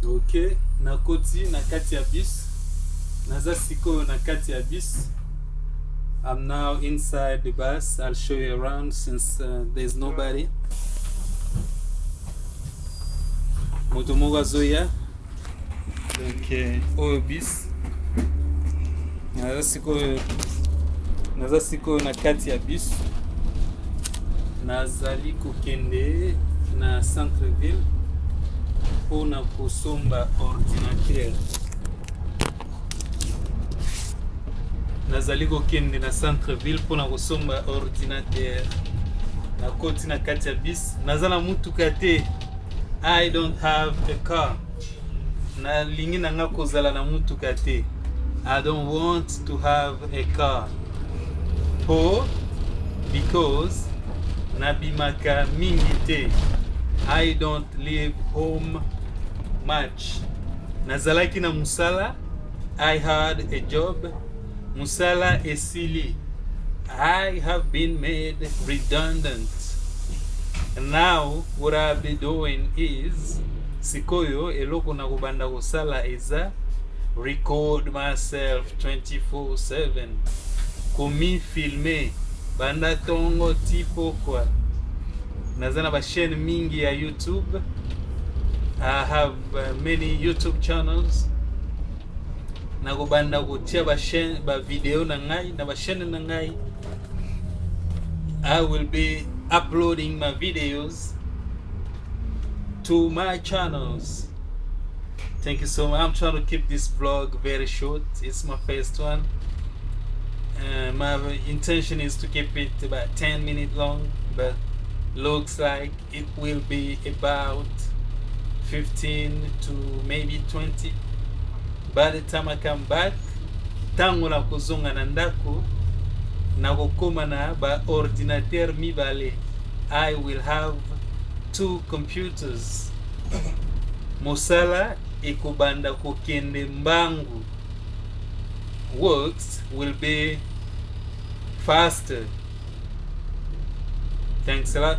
Ok, Nakoti na kati ya bus. Naza Sikoyo na kati ya bus. I'm now inside the bus. I'll show you around since there's nobody. Moto moko azoya. Donc, au bus. Naza Sikoyo na kati ya bus. Nazali kokende na centre ville pona kosomba ordinateur. Nazali kokende na centre ville pona kosomba ordinateur. Nakoti na kati ya bus. Nazala motuka te. I don't have a car. Nalingi nanga kozala na motuka te. I don't want to have a car. Because nabimaka mingi te. I don't leave home much. Nazalaki na Musala. I had a job. Musala esili. I have been made redundant. And now what I'll be doing is Sikoyo eloko Nakobanda kosala is record myself 24/7. Komifilmer banda ntongo mpokwa. Naza na bachaines mingi ya YouTube. I have many YouTube channels. Nakobanda kutia ba video na ngai na bachaines na ngai. I will be uploading my videos to my channels. Thank you so much. I'm trying to keep this vlog very short. It's my first one. My intention is to keep it about 10 minutes long, but looks like it will be about 15 to maybe 20. By the time I come back, tango na kuzonga na ndako na kokoma na ba ordinateur mibale. I will have 2 computers. Musala ekobanda kokende mbangu. Works will be faster. Thanks a lot.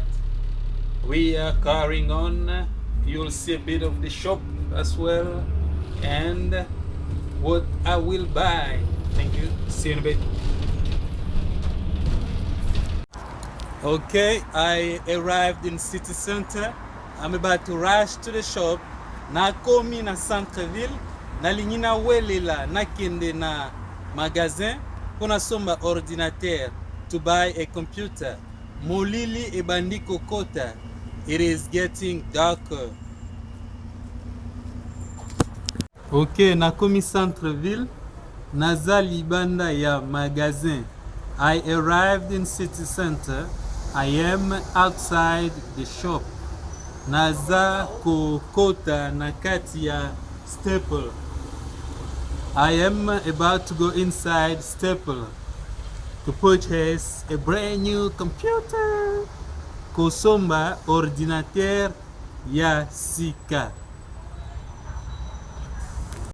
We are carrying on. You'll see a bit of the shop as well and what I will buy. Thank you. See you in a bit. Okay, I arrived in city center. I'm about to rush to the shop. Nakomi na centre ville. Nalingi na welela nakende na magasin pona somba ordinateur to buy a computer. Molili ebandi kokota. It is getting darker. Okay, nakomi centre ville. Nazali banda ya magasin. I arrived in city center. I am outside the shop. Naza kokota na kati ya staple. I am about to go inside staple to purchase a brand new computer. Kosomba ordinateur ya sika.